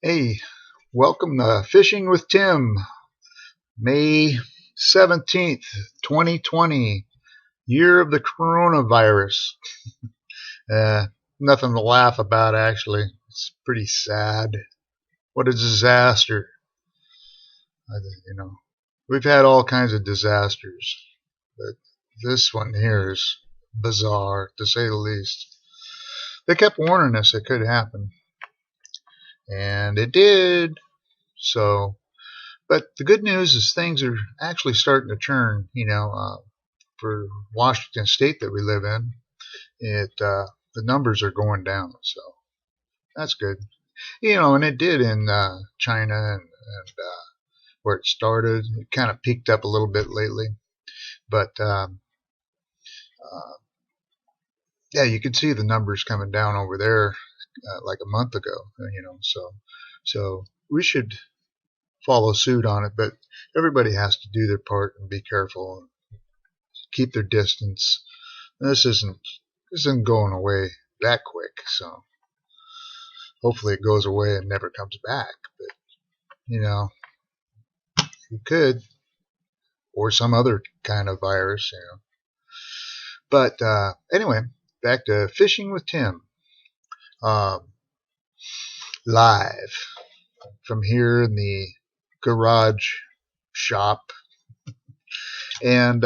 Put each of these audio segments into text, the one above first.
Hey, welcome to Fishing with Tim, May 17th, 2020, year of the coronavirus. Uh, Nothing to laugh about, actually. It's pretty sad. What a disaster. You know, we've had all kinds of disasters, but this one here is bizarre, to say the least. They kept warning us it could happen, and it did. So, but the good news is things are actually starting to turn. For Washington State that we live in, the numbers are going down, so that's good. And it did in China and where it started. It kind of peaked up a little bit lately, but uh, yeah, you can see the numbers coming down over there like a month ago. So we should follow suit on it, but everybody has to do their part and be careful and keep their distance. This isn't going away that quick, so hopefully it goes away and never comes back. But it could, or some other kind of virus. But anyway, back to fishing with Tim, um, live from here in the garage shop, and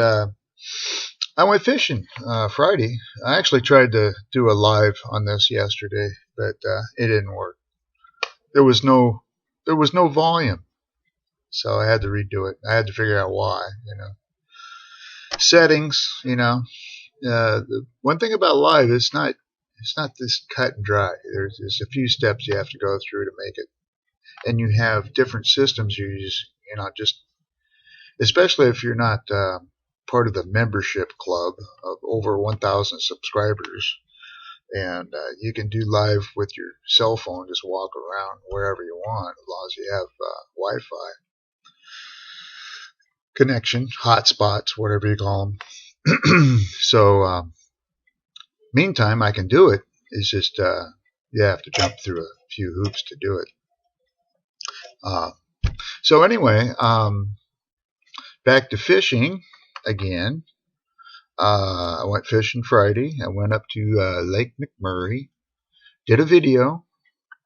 I went fishing Friday. I actually tried to do a live on this yesterday, but it didn't work. There was no volume, so I had to redo it. I had to figure out why. Settings. The one thing about live, it's not this cut and dry. There's a few steps you have to go through to make it, and you have different systems you use. Just especially if you're not part of the membership club of over 1,000 subscribers, and you can do live with your cell phone, just walk around wherever you want as long as you have Wi-Fi connection, hotspots, whatever you call them. So meantime, I can do it. It's just you have to jump through a few hoops to do it. So anyway, back to fishing again. I went fishing Friday. I went up to Lake McMurray, did a video.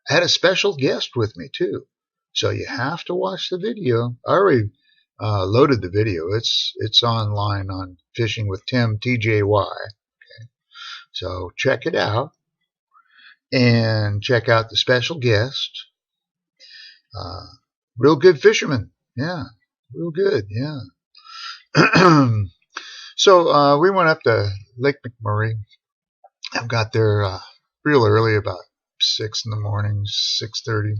I had a special guest with me too, so you have to watch the video. I already loaded the video. It's online on Fishing with Tim TJY. Okay, so check it out and check out the special guest. Real good fisherman, yeah, real good, yeah. So we went up to Lake McMurray. I got there real early, about 6 in the morning, 6:30,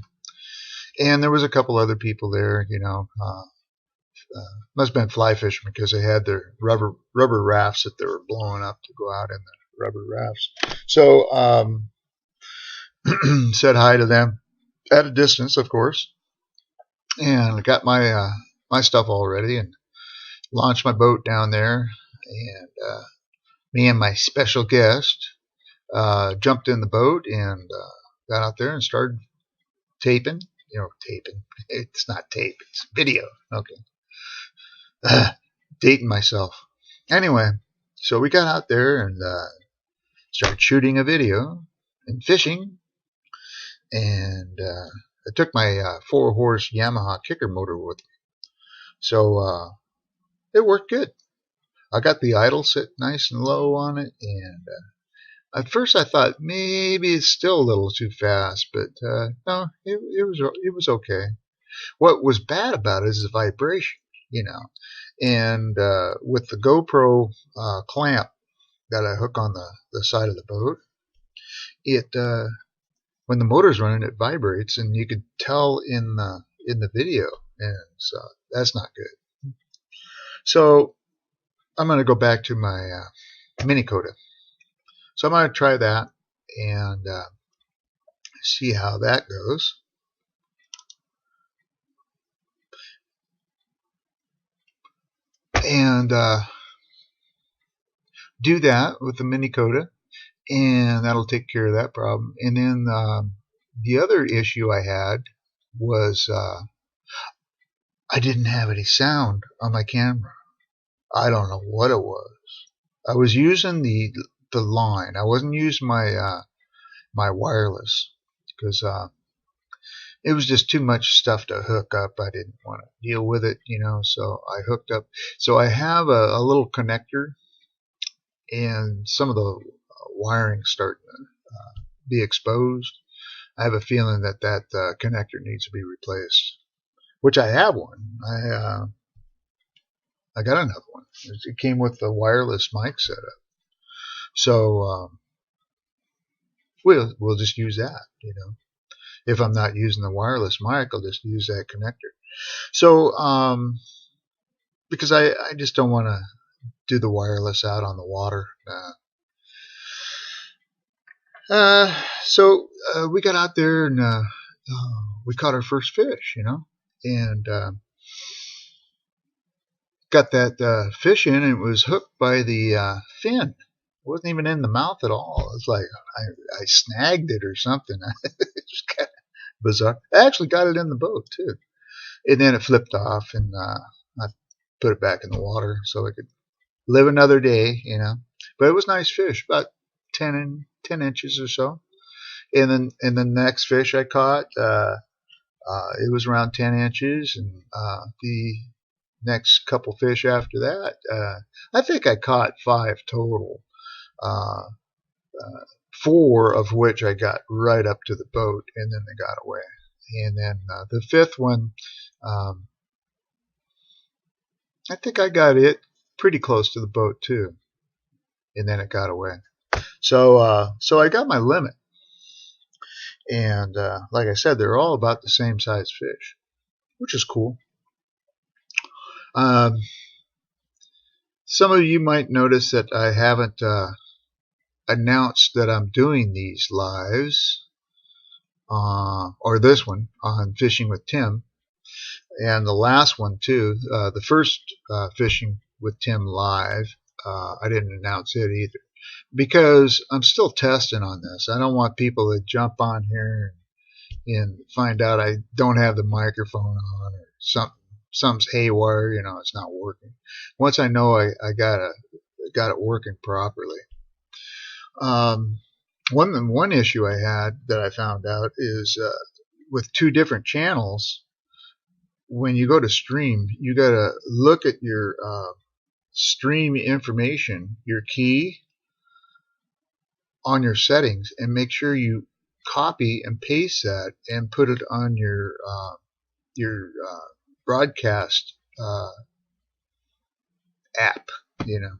and there was a couple other people there. Must have been fly fishing because they had their rubber rafts that they were blowing up to go out in the rubber rafts. So said hi to them at a distance, of course, and got my my stuff all ready and launched my boat down there. And me and my special guest jumped in the boat and got out there and started taping. Taping. It's not tape, it's video. Okay. Dating myself. Anyway, so we got out there and started shooting a video and fishing. And I took my 4-horse Yamaha kicker motor with me. So it worked good. I got the idle set nice and low on it, and at first I thought maybe it's still a little too fast, but no, it was okay. What was bad about it is the vibration, and with the GoPro clamp that I hook on the side of the boat, it when the motor's running, it vibrates, and you could tell in the video, and so that's not good. So I'm going to go back to my mini Coda. So I'm going to try that and see how that goes. And do that with the mini Coda, and that'll take care of that problem. And then the other issue I had was I didn't have any sound on my camera. I don't know what it was. I was using the line. I wasn't using my my wireless because it was just too much stuff to hook up. I didn't want to deal with it, you know, so I hooked up. So I have a little connector, and some of the wiring starting to be exposed. I have a feeling that connector needs to be replaced, which I have one. I got another one. It came with the wireless mic setup. So we'll just use that, you know. If I'm not using the wireless mic, I'll just use that connector. So because I just don't want to do the wireless out on the water. So we got out there and we caught our first fish, you know, and got that fish in, and it was hooked by the fin. It wasn't even in the mouth at all. It's like I snagged it or something. It's kind of bizarre. I actually got it in the boat too, and then it flipped off, and I put it back in the water so it could live another day, you know. But it was nice fish, about 10 inches or so. And then the next fish I caught, it was around 10 inches, and the next couple fish after that, I think I caught 5 total. 4 of which I got right up to the boat, and then they got away. And then the 5th one, I think I got it pretty close to the boat too, and then it got away. So so I got my limit, and like I said, they're all about the same size fish, which is cool. Some of you might notice that I haven't announced that I'm doing these lives, or this one on Fishing with Tim, and the last one too. The first Fishing with Tim live, I didn't announce it either, because I'm still testing on this. I don't want people to jump on here and find out I don't have the microphone on, or something's haywire, you know, it's not working. Once I know I got it working properly. One issue I had that I found out is with 2 different channels. When you go to stream, you got to look at your stream information, your key on your settings, and make sure you copy and paste that and put it on your broadcast app, you know.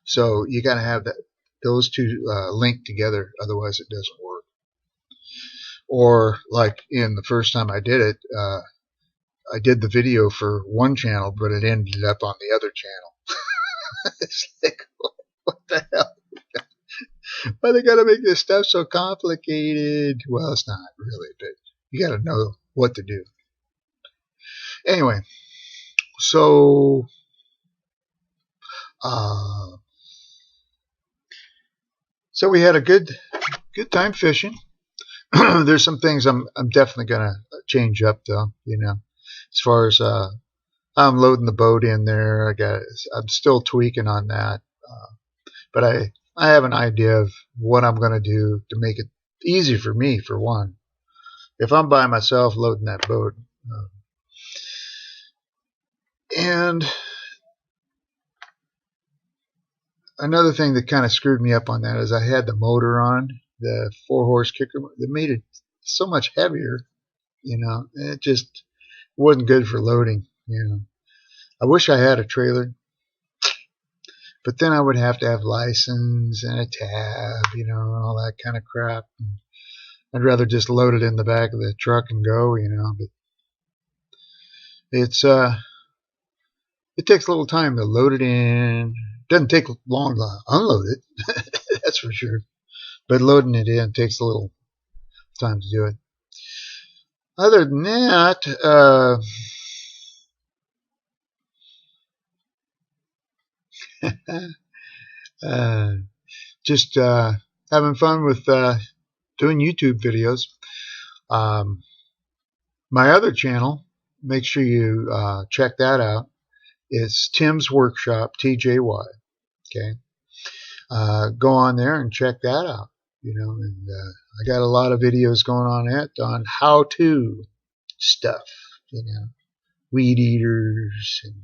So you got to have those 2 linked together, otherwise it doesn't work. Or like in the first time I did it, I did the video for one channel, but it ended up on the other channel. It's like, what the hell? Why they gotta make this stuff so complicated? Well, it's not really, but you gotta know what to do. Anyway, so so we had a good time fishing. There's some things I'm definitely gonna change up though, you know, as far as I'm loading the boat in there. I'm still tweaking on that, but I have an idea of what I'm gonna do to make it easy for me. For one, if I'm by myself loading that boat, and another thing that kind of screwed me up on that is I had the motor on, the 4-horse kicker that made it so much heavier, you know. It just wasn't good for loading, you know. I wish I had a trailer, but then I would have to have license and a tab, you know, and all that kind of crap. And I'd rather just load it in the back of the truck and go, you know. But it takes a little time to load it in. It doesn't take long to unload it, that's for sure. But loading it in takes a little time to do it. Other than that, just having fun with doing YouTube videos. My other channel, make sure you check that out. It's Tim's Workshop, TJY. Okay, go on there and check that out. And I got a lot of videos going on it on how-to stuff. Weed eaters and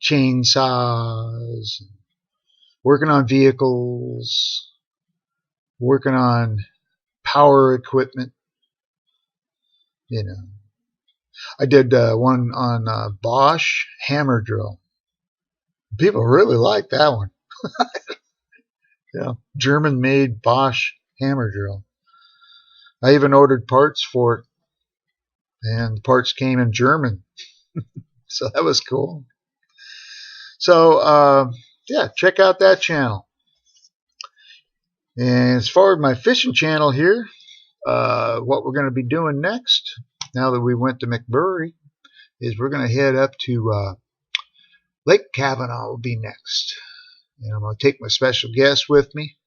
chainsaws, and working on vehicles, working on power equipment. I did one on Bosch hammer drill. People really like that one. German-made Bosch hammer drill. I even ordered parts for it, and the parts came in German. So that was cool. So, yeah, check out that channel. And as far as my fishing channel here, what we're going to be doing next, now that we went to McBurry, is we're going to head up to Lake Kavanaugh will be next. And I'm going to take my special guest with me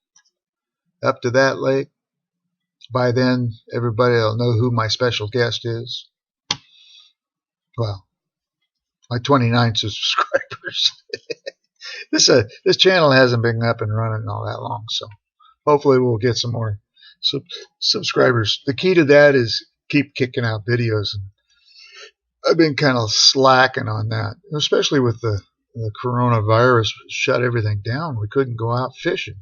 up to that lake. By then, everybody will know who my special guest is. Well, my 29 subscribers. This channel hasn't been up and running all that long, so hopefully we'll get some more subscribers. The key to that is keep kicking out videos. And I've been kind of slacking on that, especially with the coronavirus shut everything down. We couldn't go out fishing,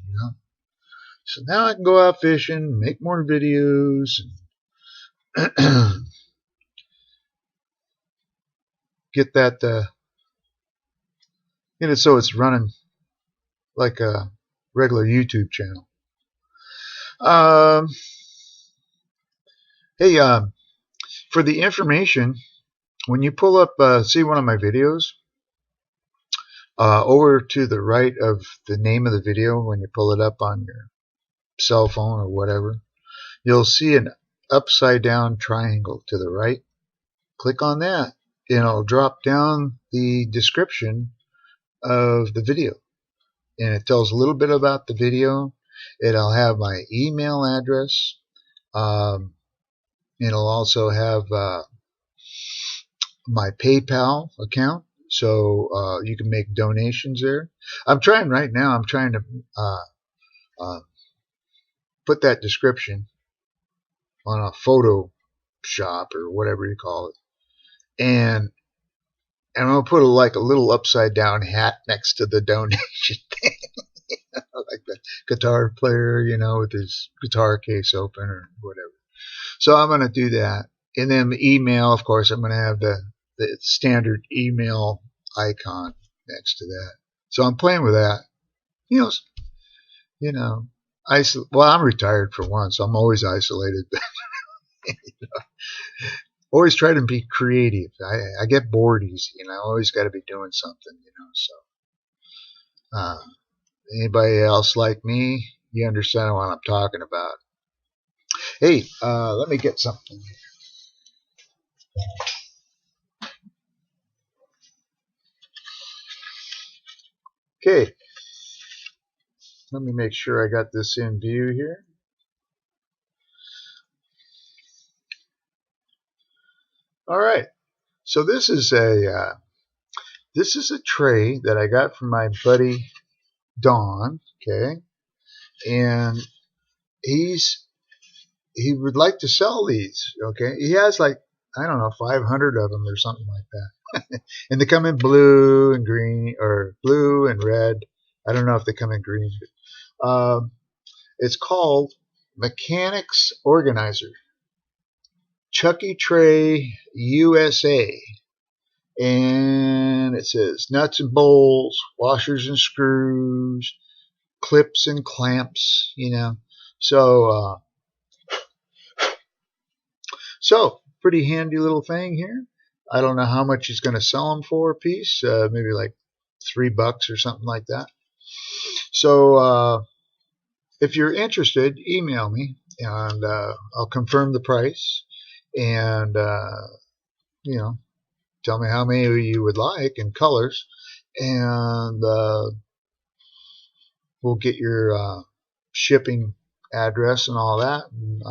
So now I can go out fishing, make more videos, and get that, so it's running like a regular YouTube channel. Hey, for the information, when you pull up, see one of my videos, over to the right of the name of the video, when you pull it up on your cell phone or whatever, you'll see an upside down triangle to the right. Click on that, and it'll drop down the description of the video, and it tells a little bit about the video. It'll have my email address. It'll also have my PayPal account, so you can make donations there. I'm trying to put that description on a Photoshop or whatever you call it, and I'm going to put a little upside down hat next to the donation thing. Like the guitar player, with his guitar case open or whatever. So I'm going to do that. And then the email, of course, I'm going to have the standard email icon next to that. So I'm playing with that. Well, I'm retired for one, so I'm always isolated. Always try to be creative. I get bored easy, always got to be doing something, so. Anybody else like me, you understand what I'm talking about. Hey, let me get something here. Okay. Let me make sure I got this in view here. All right. So this is a tray that I got from my buddy Don. Okay, and he would like to sell these. Okay, he has like, I don't know, 500 of them or something like that. And they come in blue and green, or blue and red. I don't know if they come in green. It's called Mechanics Organizer, Chucky Tray USA. And it says nuts and bolts, washers and screws, clips and clamps, So, pretty handy little thing here. I don't know how much he's going to sell them for a piece. Maybe like $3 or something like that. So, if you're interested, email me, and I'll confirm the price, and tell me how many you would like and colors, and we'll get your shipping address and all that, and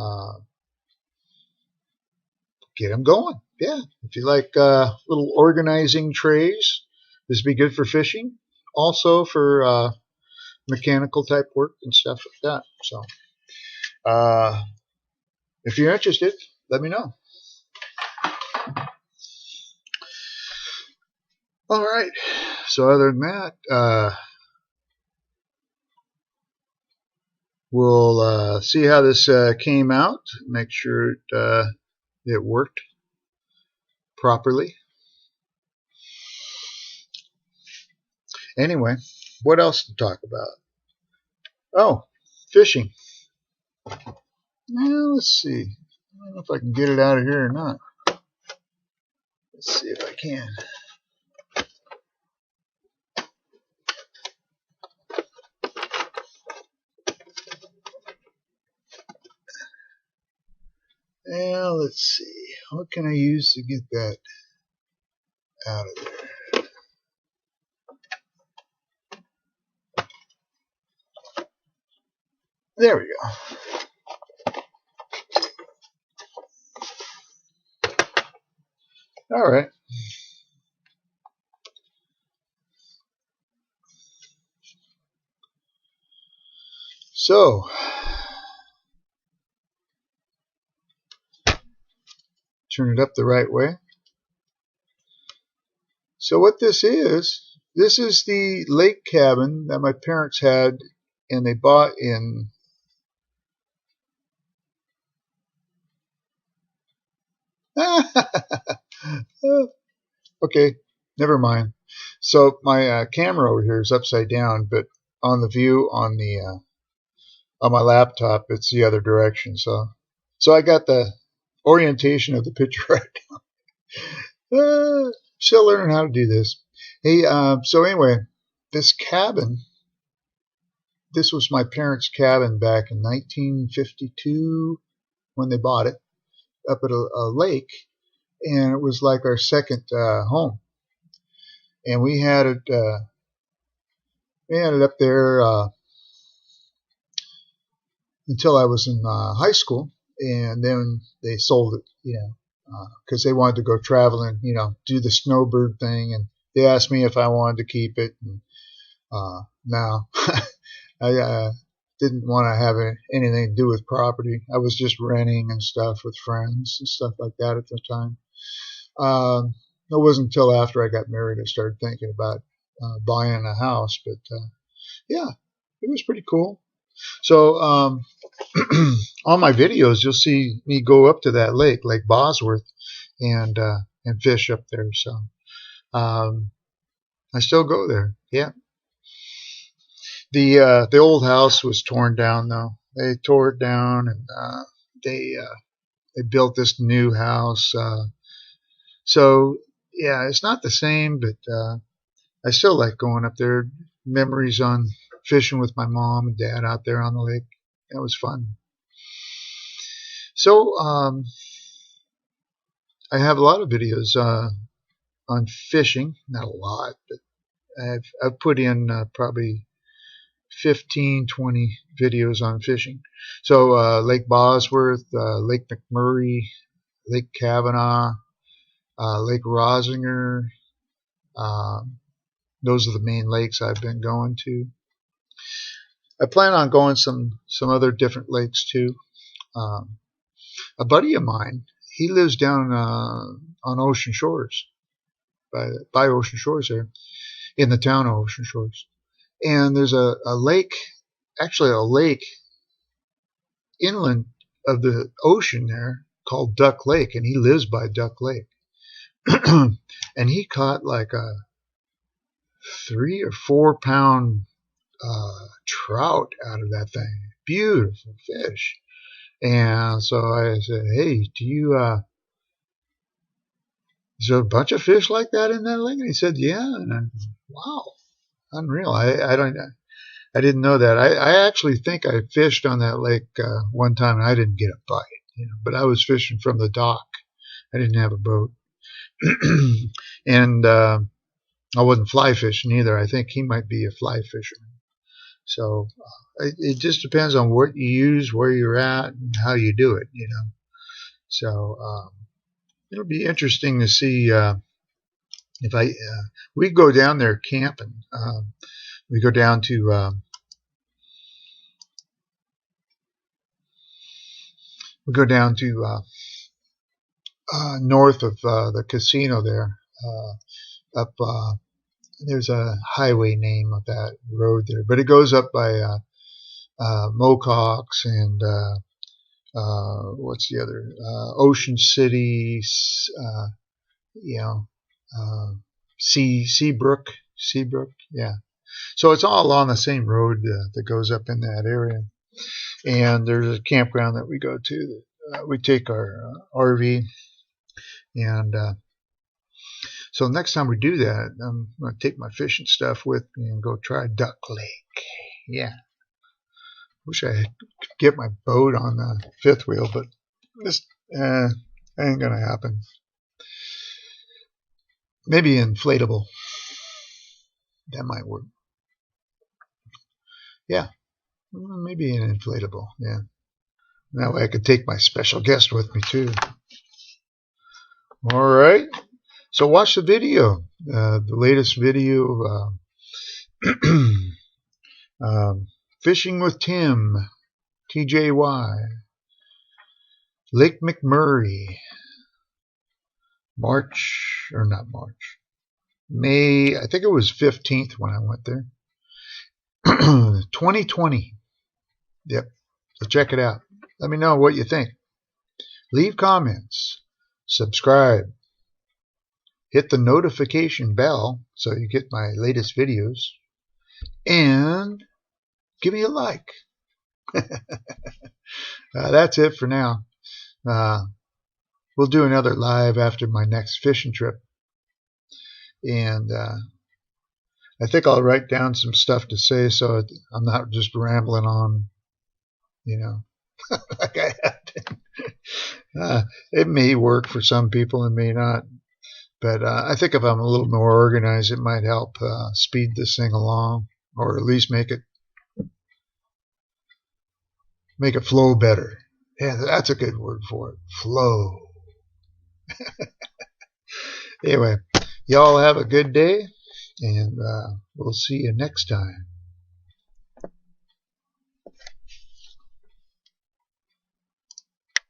get them going. Yeah, if you like little organizing trays, this would be good for fishing. Also for mechanical type work and stuff like that. So if you're interested, let me know. All right. So other than that, we'll see how this came out. Make sure it worked properly. Anyway, what else to talk about? Oh, fishing. Well, let's see. I don't know if I can get it out of here or not. Let's see if I can. Well, let's see. What can I use to get that out of there? There we go. All right. So, turn it up the right way. So what this is the lake cabin that my parents had, and they bought in okay, never mind. So my camera over here is upside down, but on the view on the on my laptop, it's the other direction. So I got the orientation of the picture right. Still learning how to do this. Hey, so anyway, this cabin, this was my parents' cabin back in 1952 when they bought it up at a lake, and it was like our second home. And we had it up there until I was in high school, and then they sold it, because they wanted to go traveling, do the snowbird thing, and they asked me if I wanted to keep it. And no, I didn't want to have anything to do with property. I was just renting and stuff with friends and stuff like that at the time. It wasn't until after I got married I started thinking about buying a house, but yeah, it was pretty cool. So on my videos, you'll see me go up to that lake, Lake Bosworth, and fish up there. So I still go there. Yeah. The old house was torn down though. They tore it down, and they built this new house. So yeah, it's not the same, but I still like going up there. Memories on fishing with my mom and dad out there on the lake. That was fun. So I have a lot of videos on fishing. Not a lot, but I've put in probably 15, 20 videos on fishing. So Lake Bosworth, Lake McMurray, Lake Kavanaugh, Lake Rosinger. Those are the main lakes I've been going to. I plan on going some other different lakes too. A buddy of mine, he lives down on Ocean Shores, by Ocean Shores there, in the town of Ocean Shores. And there's a lake, actually a lake inland of the ocean there called Duck Lake, and he lives by Duck Lake. And he caught like a 3 or 4 pound trout out of that thing. Beautiful fish. And so I said, hey, is there a bunch of fish like that in that lake? And he said, yeah. And I, wow, unreal. I didn't know that. I actually think I fished on that lake one time, and I didn't get a bite, but I was fishing from the dock. I didn't have a boat. And I wasn't fly fishing either. I think he might be a fly fisherman. So it just depends on what you use, where you're at, and how you do it, So it'll be interesting to see if we go down there camping. We go down to north of the casino there. Up there's a highway name of that road there, but it goes up by Mocox and what's the other? Ocean City, Seabrook, yeah. So it's all on the same road that goes up in that area. And there's a campground that we go to. We take our RV, and so next time we do that, I'm going to take my fishing stuff with me and go try Duck Lake. Yeah. Wish I could get my boat on the fifth wheel, but this ain't going to happen. Maybe inflatable. That might work. Yeah. Maybe an inflatable. Yeah. That way I could take my special guest with me too. All right. So watch the video. The latest video of Fishing with Tim TJY. Lake McMurray. May, I think it was 15th when I went there. 2020. Yep. So check it out. Let me know what you think. Leave comments. Subscribe. Hit the notification bell so you get my latest videos. And give me a like. That's it for now. We'll do another live after my next fishing trip. And I think I'll write down some stuff to say so I'm not just rambling on, like I have. It may work for some people, it may not. But I think if I'm a little more organized, it might help speed this thing along, or at least make it flow better. Yeah, that's a good word for it. Flow. Anyway, y'all have a good day, and we'll see you next time.